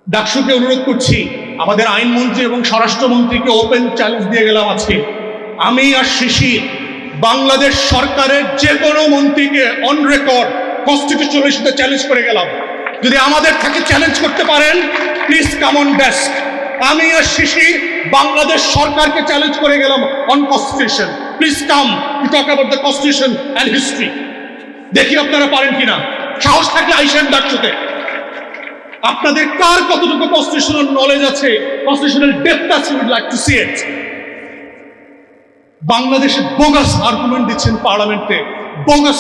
ডাকসুকে অনুরোধ করছি, আমাদের আইনমন্ত্রী এবং স্বরাষ্ট্রমন্ত্রীকে ওপেন চ্যালেঞ্জ দিয়ে গেলাম আজকে, আমি আর শিশির বাংলাদেশ সরকারের যে কোনো মন্ত্রীকে অন রেকর্ড কনস্টিটিউশনের সাথে চ্যালেঞ্জ করে গেলাম, যদি আমাদের থেকে চ্যালেঞ্জ করতে পারেন প্লিজ কাম অন ডেস্ক। আমি আর শিশির বাংলাদেশ সরকারকে চ্যালেঞ্জ করে গেলাম on constitution, please come to talk about the constitution and history. দেখি আপনারা পারেন কিনা, সাহস থাকলে আইসেন ডাকসুতে। আপনাদের কার কতটুকু কনস্টিটিউশনাল নলেজ আছে, কনস্টিটিউশনাল ডেপথ আছে, উইড লাইক টু সি ইট। বাংলাদেশে বোগাস আর্গুমেন্ট দিচ্ছেন পার্লামেন্টে, বোগাস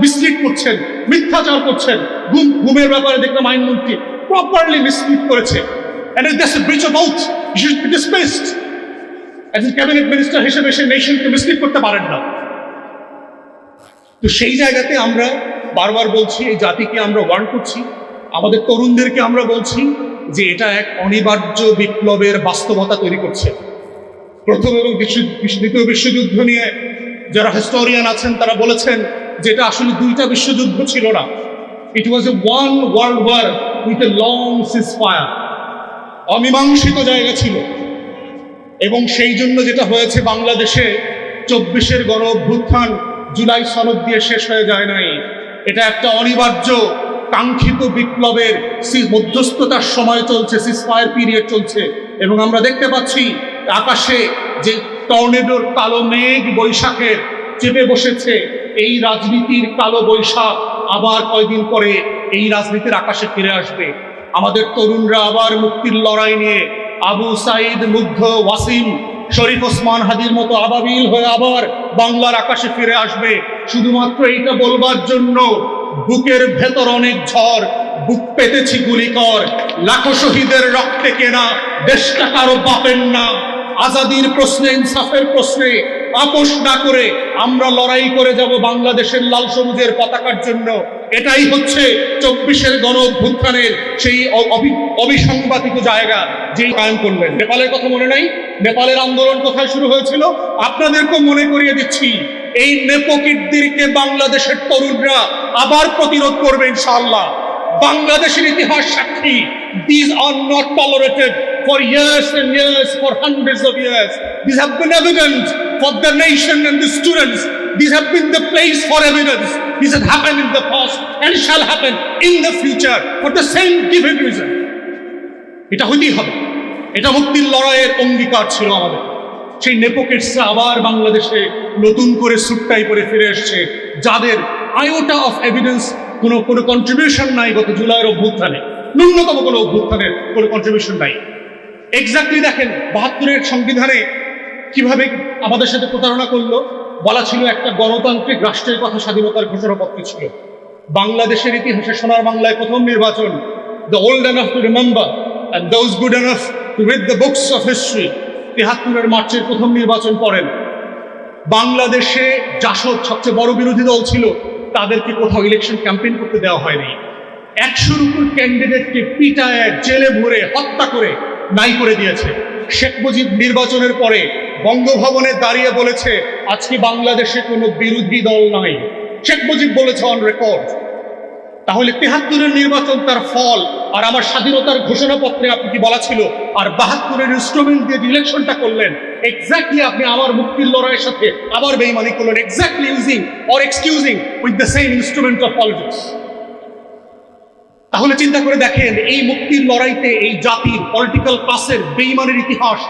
মিসলিড করছেন, মিথ্যাচার করছেন। ঘুমের ব্যাপারে দেখলাম আইনমন্ত্রী প্রপারলি মিসলিড করেছে, and that's a breach of oath, you should be dismissed. as a cabinet minister হিসেবে সে নেশনকে মিসলিড করতে পারেন না। তো সেই জায়গাতে আমরা বারবার বলছি, এই জাতিকে আমরা ওয়ার্ন করছি, আমাদের তরুণদেরকে আমরা বলছি যে এটা এক অনিবার্য বিপ্লবের বাস্তবতা তৈরি করছে। প্রথম এবং দ্বিতীয় বিশ্বযুদ্ধ নিয়ে যারা হিস্টোরিয়ান আছেন তারা বলেছেন যে এটা আসলে দুইটা বিশ্বযুদ্ধ ছিল না, it was a one world war with a long ceasefire. অমীমাংসিত জায়গা ছিল, এবং সেই জন্য যেটা হয়েছে বাংলাদেশে 24-এর গণ অভ্যুত্থান জুলাই সনদ দিয়ে শেষ হয়ে যায় নাই, এটা একটা অনিবার্য কাঙ্ক্ষিত বিপ্লবের মধ্যস্থতার সময় চলছে, সিজফায়ার পিরিয়ড চলছে। এবং আমরা দেখতে পাচ্ছি আকাশে যে টর্নেডোর কালো মেঘ বৈশাখের চেপে বসেছে, এই রাজনীতির কালো বৈশাখ আবার কয়দিন পরে এই রাজনীতির আকাশে ফিরে আসবে। আমাদের তরুণরা আবার মুক্তির লড়াই নিয়ে আবু সাইদ, মুগ্ধ, ওয়াসিম, শরীফ ওসমান হাদির মতো আবাবিল হয়ে আবার বাংলার আকাশে ফিরে আসবে, শুধুমাত্র এইটা বলবার জন্য বুকের ভেতর অনেক ঝড়, বুক পেতেছি গুলিকর, লাখো শহীদের রক্তে কেনা দেশটা কারো বাপের না। আজাদির প্রশ্নে, ইনসাফের প্রশ্নে আপোষ না করে আমরা লড়াই করে যাব বাংলাদেশের লাল সবুজের পতাকার জন্য। এটাই হচ্ছে 24-এর গণ অভ্যুত্থানের সেই অবিসংবাদিত জায়গা যেই কায়েম করলেন। নেপালের কথা মনে নাই? নেপালের আন্দোলন কোথায় শুরু হয়েছিল? আপনাদেরকেও মনে করিয়ে দিচ্ছি, এই নেপোকিটদেরকে বাংলাদেশের তরুণরা আবার প্রতিরোধ করবে ইনশাআল্লাহ। বাংলাদেশের ইতিহাস সাক্ষী, these are not tolerated for years and years, for hundreds of years. These have been evident for the nation and the students. These have been the place for evidence. This has happened in the past and shall happen in the future for the same given reason. এটা হইতেই হবে, এটা মুক্তির লড়াইয়ের অঙ্গীকার ছিল আমাদের। সেই নেপোকেটসরা আবার বাংলাদেশে নতুন করে সুটটাই করে ফিরে এসছে, যাদের আয়োটা অফ এভিডেন্স কোনো কন্ট্রিবিউশন নাই গত জুলাইয়ের অভ্যুত্থানে, ন্যূনতম কোনো অভ্যুত্থানের কোনো কন্ট্রিবিউশন নাই। এক্স্যাক্টলি দেখেন 72-এর সংবিধানে কিভাবে আমাদের সাথে প্রতারণা করলো। বলা ছিল একটা গণতান্ত্রিক রাষ্ট্রের কথা স্বাধীনতার ঘোষণাপত্রে ছিল। বাংলাদেশের ইতিহাসে সোনার বাংলায় প্রথম নির্বাচন, the old enough to remember and those good enough to read the books of history, 73-এর মার্চের প্রথম নির্বাচন করেন। বাংলাদেশে জাসদ সবচেয়ে বড় বিরোধী দল ছিল, তাদেরকে কোথাও ইলেকশন ক্যাম্পেইন করতে দেওয়া হয়নি। 100-র উপর ক্যান্ডিডেটকে পিটায়, জেলে ভরে, হত্যা করে নাই করে দিয়েছে। শেখ মুজিব নির্বাচনের পরে বঙ্গভবনে দাঁড়িয়ে বলেছে আজকে বাংলাদেশে কোনো বিরোধী দল নাই, শেখ মুজিব বলেছে অন রেকর্ড। তাহলে 73-এর নির্বাচন তার ফল, আর আমার স্বাধীনতার ঘোষণাপত্রে আপনি কি বলা ছিল, আর 72-এর ইনস্ট্রুমেন্ট দিয়ে ইলেকশনটা করলেন, এক্স্যাক্টলি আপনি আমার মুক্তির লড়াইয়ের সাথে আবার বেইমানি করলেন, exactly using or excusing with the same instrument of politics. তাহলে চিন্তা করে দেখেন, এই মুক্তির লড়াইতে এই জাতির পলিটিক্যাল ক্লাসের বেইমানের ইতিহাস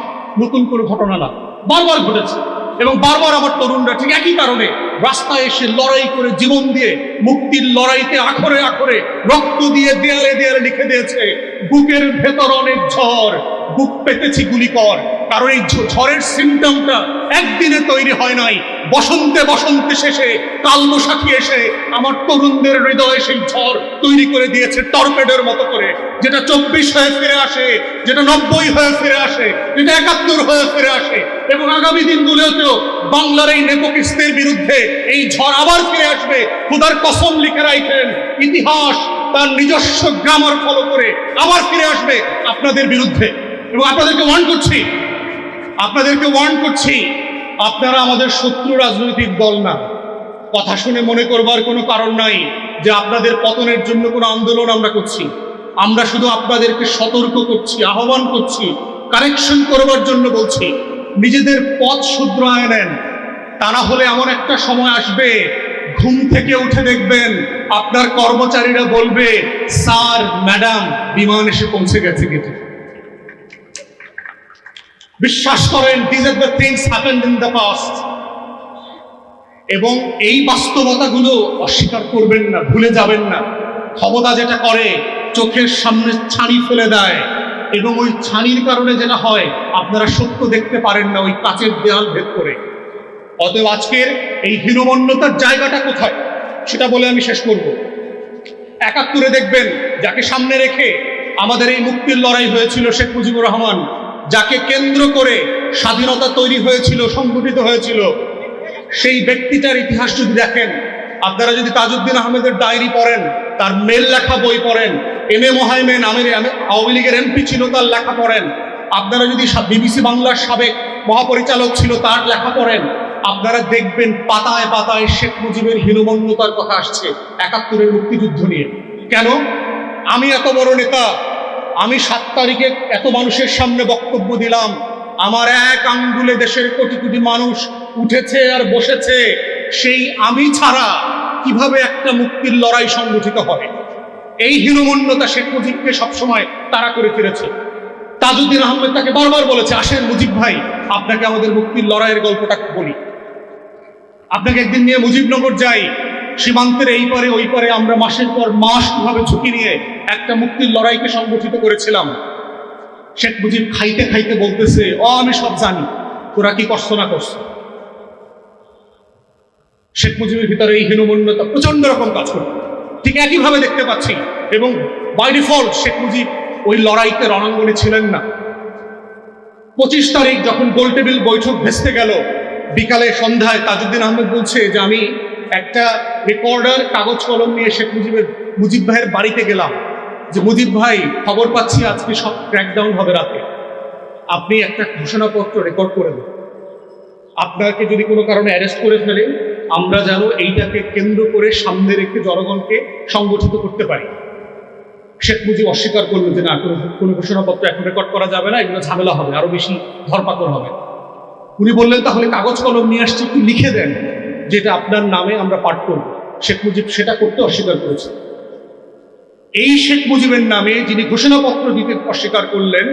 নতুন কোনো ঘটনা না, বারবার ঘটেছে। এবং বারবার আমার তরুণরা ঠিক একই কারণে রাস্তায় এসে লড়াই করে, জীবন দিয়ে মুক্তির লড়াইতে আখরে আখরে রক্ত দিয়ে দেয়ালে দেয়ালে লিখে দিয়েছে, বুকের ভেতর অনেক ঝড়, বুক পেতেছি গুলিকর। কারণ এই ঝড়ের সিমটমটা একদিনে তৈরি হয় নাই, বসন্তে বসন্তে শেষে কালবৈশাখী এসে আমার তরুণদের হৃদয়ে সেই ঝড় তৈরি করে দিয়েছে টর্পেডোর মতো করে, যেটা 24 হয়ে ফিরে আসে, যেটা 90 হয়ে ফিরে আসে, যেটা 71 হয়ে ফিরে আসে। এবং আগামী দিনগুলোতেও বাংলার এই নেপোকিস্টদের বিরুদ্ধে এই ঝড় আবার ফিরে আসবে। খোদার কসম লিখে রাখেন, ইতিহাস তার নিজস্ব গ্রামার ফলো করে আবার ফিরে আসবে আপনাদের বিরুদ্ধে। এবং আপনাদেরকে ওয়ার্ন করছি, আপনারা আমাদের শত্রু রাজনৈতিক দল না। কথা শুনে মনে করবার কোনো কারণ নাই যে আপনাদের পতনের জন্য কোনো আন্দোলন আমরা করছি। আমরা শুধু আপনাদেরকে সতর্ক করছি, আহ্বান করছি, কারেকশন করবার জন্য বলছি, নিজেদের পথ শুধরায় নেন। তা না হলে এমন একটা সময় আসবে, ঘুম থেকে উঠে দেখবেন আপনার কর্মচারীরা বলবে, স্যার ম্যাডাম বিমান এসে পৌঁছে গেছে গেটে। বিশ্বাস করেন, this are the things happened in the past. এবং এই বাস্তবতাগুলো অস্বীকার করবেন না, ভুলে যাবেন না। ক্ষমতা যেটা করে, চোখের সামনে ছানি ফেলে দেয়, এবং ওই ছানির কারণে যেটা হয়, আপনারা সত্য দেখতে পারেন না ওই কাচের দেয়াল ভেদ করে। অতএব আজকের এই হীনমন্যতার জায়গাটা কোথায় সেটা বলে আমি শেষ করব। ৭১ দেখবেন, যাকে সামনে রেখে আমাদের এই মুক্তির লড়াই হয়েছিল, শেখ মুজিবুর রহমান, যাকে কেন্দ্র করে স্বাধীনতা তৈরি হয়েছিল, সংগঠিত হয়েছিল, সেই ব্যক্তিটার ইতিহাস যদি দেখেন, আপনারা যদি তাজউদ্দিন আহমেদের ডায়েরি পড়েন, তার মেল লেখা বই পড়েন, এম এ মোহাইমেন আওয়ামী লীগের এমপি ছিল, তার লেখা পড়েন, আপনারা যদি বিবিসি বাংলার সাবেক মহাপরিচালক ছিল, তার লেখা পড়েন, আপনারা দেখবেন পাতায় পাতায় শেখ মুজিবের হীনমন্যতার কথা আসছে ৭১ মুক্তিযুদ্ধ নিয়ে। কেন? আমি এত বড় নেতা, আমি ৭ তারিখে এত মানুষের সামনে বক্তব্য দিলাম, আমার এক আঙ্গুলে দেশের কোটি কোটি মানুষ উঠেছে আর বসেছে, সেই আমি ছাড়া কিভাবে একটা মুক্তির লড়াই সংগঠিত হবে? এই হীনমন্যতা শেখ মুজিবকে সবসময় তাড়া করে ফিরেছে। তাজউদ্দিন আহমেদ তাকে বারবার বলেছে, আসেন মুজিব ভাই, আপনাকে আমাদের মুক্তির লড়াইয়ের গল্পটা বলি। আপনাকে একদিন নিয়ে মুজিবনগর যাই, সীমান্তের এই পারে ওই পারে আমরা মাসের পর মাস কিভাবে ঝুঁকি নিয়ে একটা মুক্তির লড়াইকে সংগঠিত করেছিলাম। শেখ মুজিব খাইতে খাইতে বলতেছে, আমি সব জানি, তোরা কি করছো না করছো। শেখ মুজিবের ভিতরে এই হীনমন্যতা প্রচন্ড রকম কাজ করত, ঠিক একইভাবে দেখতে পাচ্ছি। এবং বাই ডিফল্ট শেখ মুজিব ওই লড়াইতে রণাঙ্গনে ছিলেন না। ২৫ তারিখ যখন গোলটেবিল বৈঠক ভেস্তে গেল, বিকালে সন্ধ্যায় তাজউদ্দিন আহমেদ বলছে যে আমি একটা রেকর্ডার কাগজ কলম নিয়ে শেখ মুজিব ভাইয়ের বাড়িতে গেলাম, যে মুজিব ভাই, খবর পাচ্ছি আজকে সব ক্র্যাকডাউন হবে রাতে, আপনি একটা ঘোষণাপত্র রেকর্ড করে দেন, আপনাকে যদি কোনো কারণে অ্যারেস্ট করে ফেলে, আমরা যেন এইটাকে কেন্দ্র করে সামনে রেখে জনগণকে সংগঠিত করতে পারি। শেখ মুজিব অস্বীকার করলো যে না, কোনো ঘোষণাপত্র এখন রেকর্ড করা যাবে না, এগুলো ঝামেলা হবে, আরো বেশি ধরপাকড় হবে। উনি বললেন, তাহলে কাগজ কলম নিয়ে আসছি, একটু লিখে দেন যেটা আপনার নামে আমরা পাঠ করব। শেখ মুজিব সেটা করতে অস্বীকার করেছে। এই শেখ মুজিবের নামে যিনি ঘোষণাপত্র দিতে অস্বীকার করলেন,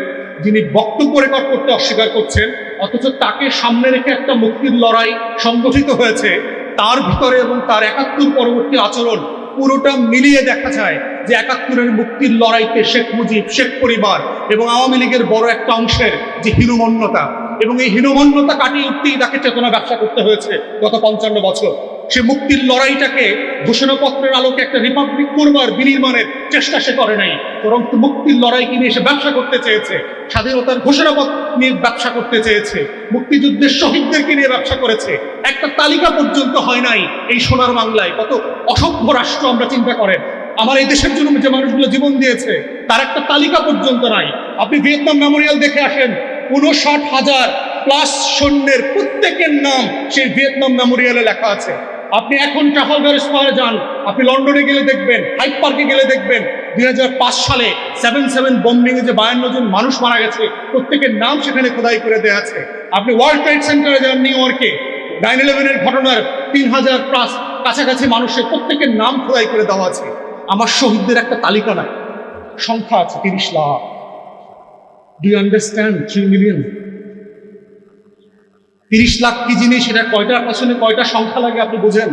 যিনি বক্তব্য রেকর্ড করতে অস্বীকার করছেন, অথচ তাকে সামনে রেখে একটা মুক্তির লড়াই সংগঠিত হয়েছে, তার ভিতরে এবং তার ৭১ পরবর্তী আচরণ পুরোটা মিলিয়ে দেখা যায় যে ৭১ মুক্তির লড়াইতে শেখ মুজিব, শেখ পরিবার এবং আওয়ামী লীগের বড় একটা অংশের যে হীনমন্যতা, এবং এই হীনমন্যতা কাটিয়ে উঠতেই তাকে চেতনা ব্যবসা করতে হয়েছে গত ৫৫ বছর। সে মুক্তির লড়াইটাকে ঘোষণাপত্রের আলোকে একটা রিপাবলিক করবার, বিনির্মাণের চেষ্টা সে করে নাই, বরং মুক্তির লড়াইকে নিয়ে সে ব্যবসা করতে চেয়েছে, স্বাধীনতার ঘোষণাপত্র নিয়ে ব্যবসা করতে চেয়েছে, মুক্তিযুদ্ধের শহীদদেরকে নিয়ে ব্যবসা করেছে। একটা তালিকা পর্যন্ত হয় নাই এই সোনার বাংলায়। কত অসভ্য রাষ্ট্র আমরা চিন্তা করেন, আমার এই দেশের জন্য যে মানুষগুলো জীবন দিয়েছে তার একটা তালিকা পর্যন্ত নাই। আপনি ভিয়েতনাম মেমোরিয়াল দেখে আসেন, ৫৯,০০০ প্লাস সৈন্যের প্রত্যেকের নাম সেই ভিয়েতনাম মেমোরিয়ালে লেখা আছে। আপনি এখন ট্রাফালগার স্কয়ারে যান, আপনি লন্ডনে গেলে দেখবেন, হাইড পার্কে গেলে দেখবেন ২০০৫ সালে ৭/৭ বোম্বিং এ যে ৫২ জন মানুষ মারা গেছে, প্রত্যেকের নাম সেখানে খোদাই করে দেওয়া আছে। আপনি ওয়ার্ল্ড ট্রেড সেন্টারে যান নিউ ইয়র্কে, ৯/১১ ঘটনার ৩,০০০ প্লাস কাছাকাছি মানুষের প্রত্যেকের নাম খোদাই করে দেওয়া আছে। আমার শহীদদের একটা তালিকা নাই, সংখ্যা আছে ৩০ lakh. Do you understand? 3 million. ৩০ lakh কি জিনিস, সেটা কয়টার পেছনে কয়টা সংখ্যা লাগে আপনি বোঝেন?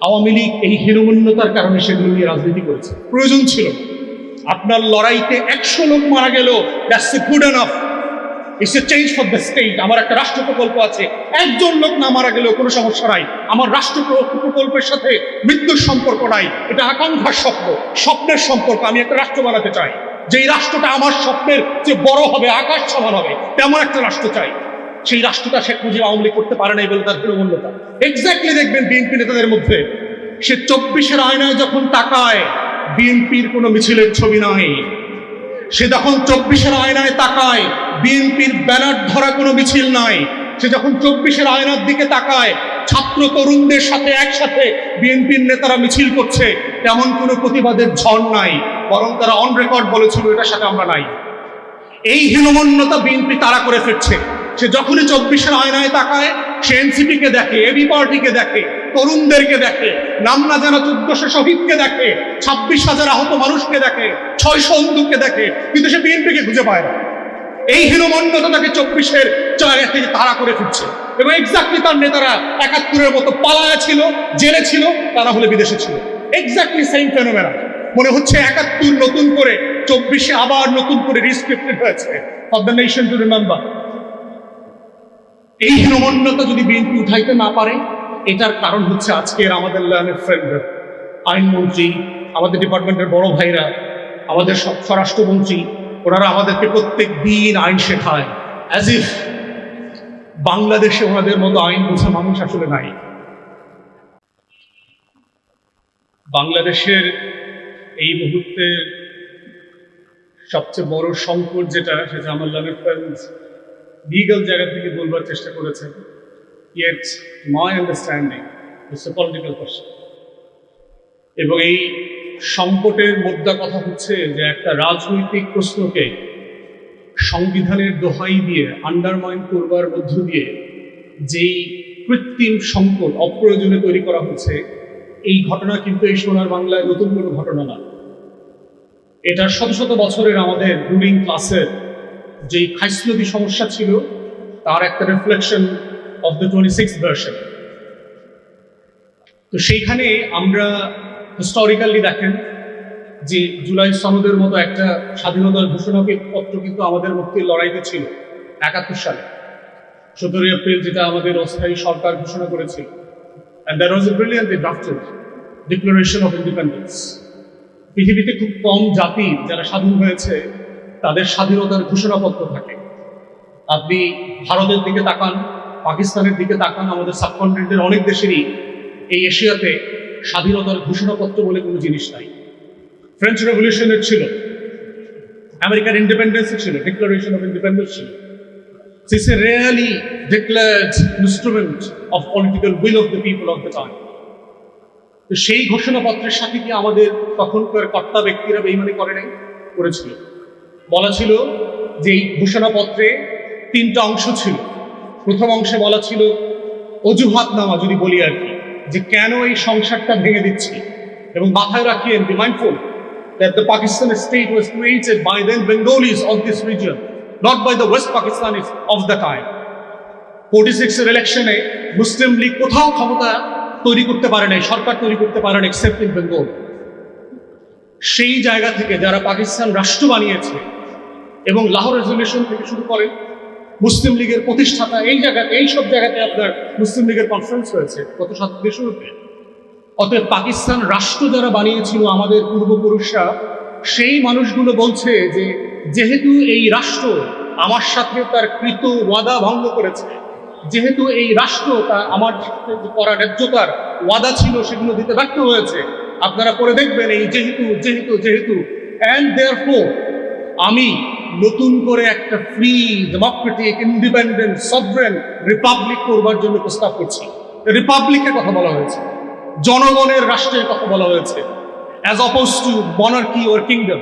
আওয়ামী লীগ এই হীনমন্যতার কারণে সেগুলো নিয়ে রাজনীতি করেছে। প্রয়োজন ছিল। আপনার লড়াইতে ১০০ লোক মারা গেল, that's good enough, it's a change for the state. আমার একটা রাষ্ট্র প্রকল্প আছে, একজন লোক না মারা গেলেও কোনো সমস্যা নাই। আমার রাষ্ট্র প্রকল্পের সাথে মৃত্যুর সম্পর্ক নাই, এটা আকাঙ্ক্ষার স্বপ্ন, স্বপ্নের সম্পর্ক। আমি একটা রাষ্ট্র বানাতে চাই, যেই রাষ্ট্রটা আমার স্বপ্নের যে বড় হবে, আকাশ সমান হবে, তেমন একটা রাষ্ট্র চাই। সেই রাষ্ট্রটা শেখ মুজিব আওয়ামী লীগ করতে পারে নাই বলে তার হীনমন্যতা। এক্স্যাক্টলি দেখবেন বিএনপি নেতাদের মধ্যে, সে ২৪-এর আয়নায় যখন তাকায়, বিএনপির কোনো মিছিলের ছবি নাই। সে যখন ২৪-এর আয়নায় তাকায়, বিএনপির ব্যানার ধরা কোনো মিছিল নাই। সে যখন ২৪-এর আয়নার দিকে তাকায়, ছাত্র তরুণদের সাথে একসাথে বিএনপির নেতারা মিছিল করছে, তেমন কোনো প্রতিবাদের ঝড় নাই। বরং তারা অন রেকর্ড বলেছিল এটার সাথে আমরা নাই। এই হীনমন্যতা বিএনপি তারা করে ফিরছে। সে যখনই 24-এর আয়নায় তাকায়, সে এনসিপি কে দেখে, এবি পার্টিকে দেখে, তরুণদেরকে দেখে, নাম না জানা 1400 শহীদকে দেখে, 26,000 আহত মানুষকে দেখে, 600 অন্ধুকে দেখে, কিন্তু সে বিএনপিকে খুঁজে পায় না। এই হীনমন্যতা তাকে 24-এর জায়গা থেকে তাড়া করে ফিরছে। এবং এক্স্যাক্টলি তার নেতারা 71-এর মতো পালায়া ছিল, জেলে ছিল, তারা হলে বিদেশে ছিল। Exactly same phenomena. মনে হচ্ছে 71 নতুন করে 24-এ আবার নতুন করে রিস্ক্রিপ্টেড হয়েছে for the nation to remember. এই হীনমন্যতা যদি বিএনপি উঠাইতে না পারে, এটার কারণ হচ্ছে আজকের আমাদের লার্নের ফ্রেন্ডরা, আইনমন্ত্রী, আমাদের ডিপার্টমেন্টের বড় ভাইরা, আমাদের স্বরাষ্ট্রমন্ত্রী, ওনারা আমাদেরকে প্রত্যেক দিন আইন শেখায়, অ্যাজ ইফ বাংলাদেশে ওনাদের মতো আইন বোঝা মানুষ আসলে নাই। বাংলাদেশের এই মুহূর্তে সবচেয়ে বড় সংকট যেটা, সেটা আমার লার্নের ফ্রেন্ডস লিগাল জায়গা থেকে বলবার চেষ্টা করেছেন। Yet, my understanding, it's a political question. এবং এই সংকটের মোদ্দা কথা হচ্ছে যে একটা রাজনৈতিক প্রশ্নকে সংবিধানের দোহাই দিয়ে আন্ডারমাইন করবার মধ্য দিয়ে যেই কৃত্রিম সংকট অপ্রয়োজনে তৈরি করা হচ্ছে, এই ঘটনা কিন্তু এই সোনার বাংলায় নতুন কোনো ঘটনা না। এটা শত শত বছরের আমাদের রুলিং ক্লাসের যেই খাইসলতি সমস্যা ছিল, তার একটা reflection of the 26th version. তো সেইখানে আমরা হিস্টোরিক্যালি দেখেন যে জুলাই সনদের মতো একটা স্বাধীনতার ঘোষণাকে পত্র কিন্তু আমাদের মুক্তির লড়াইতে ছিল 71 সালে 17 এপ্রিল, যেটা আমাদের অস্থায়ী সরকার ঘোষণা করেছিল। And there was a brilliantly drafted Declaration of Independence. পৃথিবীতে খুব কম জাতি যারা স্বাধীন হয়েছে তাদের স্বাধীনতার ঘোষণাপত্র থাকে। আপনি ভারতের দিকে তাকান, পাকিস্তানের দিকে তাকান, আমাদের সাবকন্টিনেন্টের অনেক দেশেরই এই এশিয়াতে স্বাধীনতার ঘোষণাপত্র বলে কোনো জিনিস নাই। ফ্রেঞ্চ রেভলিউশনের ছিল, আমেরিকার ইন্ডিপেন্ডেন্সের ছিল, ডিক্লারেশন অফ ইন্ডিপেন্ডেন্স ছিল। It's a rarely declared instrument of political will of the people of the time. তো সেই ঘোষণাপত্রের সাথে কি আমাদের তখনকার কর্তা ব্যক্তিরা বেইমানি করে নাই? করেছিল। বলা ছিল যে এই ঘোষণাপত্রে 3টা অংশ ছিল। প্রথম অংশে বলা ছিল অজুহাতনামা, যদি বলি আর কি, যে কেন এই সংসারটা ভেঙে দিচ্ছি, এবং মাথায় রাখিয়েন, be mindful that the Pakistani state was created by then Bengalis of this region, not by the West Pakistanis of the time. 46-এর ইলেকশনে মুসলিম লীগ কোথাও ক্ষমতা তৈরি করতে পারে নাই, সরকার তৈরি করতে পারে না, এক্সেপ্ট ইন বেঙ্গল। সেই জায়গা থেকে যারা পাকিস্তান রাষ্ট্র বানিয়েছে এবং লাহোর রেজলিউশন থেকে শুরু করেন, মুসলিম লীগের প্রতিষ্ঠাতা, এই সব জায়গাতে আপনার মুসলিম লীগের কনফারেন্স হয়েছে গত 7 শুরুতে। অতএব পাকিস্তান রাষ্ট্র যারা বানিয়েছিল আমাদের পূর্বপুরুষরা, সেই মানুষগুলো বলছে যে যেহেতু এই রাষ্ট্র আমার সাথে তার কৃত ওয়াদা ভঙ্গ করেছে, যেহেতু এই রাষ্ট্র তার আমার সাথে করা ন্যায্যতার ওয়াদা ছিল সেগুলো দিতে ব্যর্থ হয়েছে, আপনারা পরে দেখবেন এই যেহেতু যেহেতু যেহেতু অ্যান্ড দেয়ারফোর আমি নতুন করে একটা free, Democratic, independent, sovereign Republic করবার জন্য প্রস্তাব করছি। রিপাবলিকের কথা বলা হয়েছে, জনগণের রাষ্ট্রের কথা বলা হয়েছে, as oppose to monarchy or kingdom.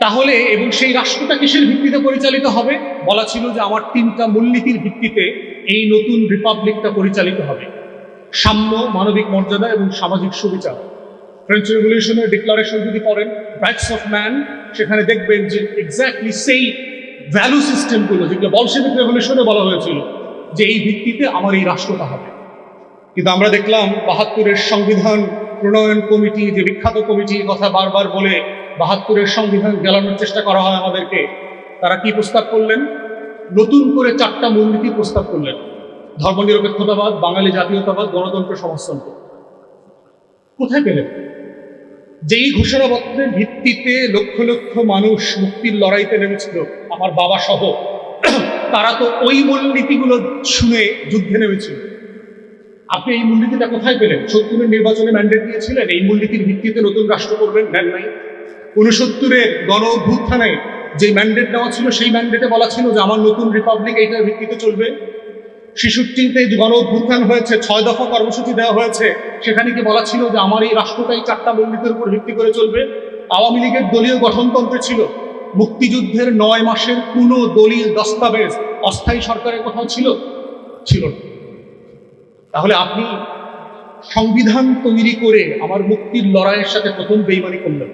তাহলে এবং সেই রাষ্ট্রটা কিসের ভিত্তিতে পরিচালিত হবে? বলা ছিল যে আমার 3টা মূলনীতির ভিত্তিতে এই নতুন রিপাবলিকটা পরিচালিত হবে: সাম্য, মানবিক মর্যাদা এবং সামাজিক সুবিচার। ফ্রেঞ্চ রেভলিউশনের ডিক্লারেশন যদি করেন, রাইটস অফ ম্যান, সেখানে দেখবেন যে এক্স্যাক্টলি সেই ভ্যালু সিস্টেমগুলো যেগুলো বলশেভিক রেভলিউশনে বলা হয়েছিল যে এই ভিত্তিতে আমার এই রাষ্ট্রটা হবে। কিন্তু আমরা দেখলাম 72-এর সংবিধান প্রণয়ন কমিটি, যে বিখ্যাত কমিটির কথা বারবার বলে 72-এর সংবিধান গেলানোর চেষ্টা করা হয় আমাদেরকে, তারা কি প্রস্তাব করলেন? নতুন করে 4টা মূলনীতি প্রস্তাব করলেন: ধর্মনিরপেক্ষতাবাদ, বাঙালি জাতীয়তাবাদ, গণতন্ত্র, সমাজতন্ত্র। কোথায় পেলেন? যেই ঘোষণাপত্রের ভিত্তিতে লক্ষ লক্ষ মানুষ মুক্তির লড়াইতে নেমেছিল, আমার বাবা সহ, তারা তো ওই মূলনীতিগুলো শুনে যুদ্ধে নেমেছিল। আপনি এই মূলনীতিটা কোথায় পেলেন? 70-এর নির্বাচনে ম্যান্ডেট দিয়েছিলেন, এই মূলনীতির ভিত্তিতে নতুন রাষ্ট্র করবেন, নেন নাই। 69-এর গণ অভ্যুত্থানে যে ম্যান্ডেট নেওয়া ছিল, সেই ম্যান্ডেটে বলা ছিল যে আমার নতুন রিপাবলিক এইটার ভিত্তিতে চলবে। 66-তে গণ অভ্যুত্থান হয়েছে, 6 দফা কর্মসূচি দেওয়া হয়েছে, সেখানে কি বলা ছিল যে আমার এই রাষ্ট্রটাই 4টা মূলনীতির উপর ভিত্তি করে চলবে? আওয়ামী লীগের দলীয় গঠনতন্ত্রে ছিল, মুক্তিযুদ্ধের 9 মাসের কোনো দলিল দস্তাবেজ অস্থায়ী সরকারের কোথাও ছিল? ছিল না। তাহলে আপনি সংবিধান তৈরি করে আমার মুক্তির লড়াইয়ের সাথে প্রথম বেইমানি করলেন,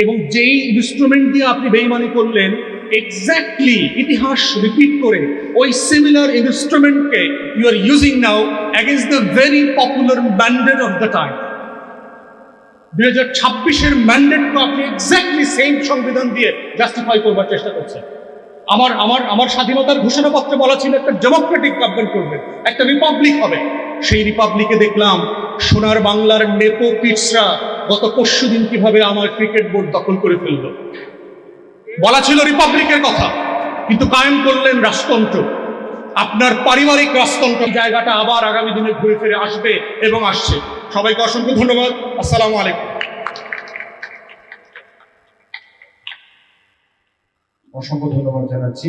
এবং যেই ইনস্ট্রুমেন্ট দিয়ে আপনি বেইমানি করলেন, এক্স্যাক্টলি ইতিহাস রিপিট করে ওই সিমিলার ইনস্ট্রুমেন্টকে you are using now against the very popular mandate of the time. 2026-এর ম্যান্ডেটকে আপনি এক্স্যাক্টলি সেম সংবিধান দিয়ে জাস্টিফাই করবার চেষ্টা করছেন। আমার স্বাধীনতার ঘোষণাপত্রে বলা ছিল একটা ডেমোক্রেটিক গভর্নমেন্ট করবে, একটা রিপাবলিক হবে। সেই রিপাবলিকে দেখলাম সোনার বাংলার নেপো কিডসরা গত পরশুদিন কিভাবে আমার ক্রিকেট বোর্ড দখল করে ফেলল। বলা ছিল রিপাবলিকের কথা, কিন্তু কায়েম করলেন রাজতন্ত্র। আপনার পারিবারিক রাজতন্ত্র জায়গাটা আবার আগামী দিনে ঘুরে ফিরে আসবে এবং আসছে। সবাইকে অসংখ্য ধন্যবাদ। আসসালামু আলাইকুম। অসংখ্য ধন্যবাদ জানাচ্ছি।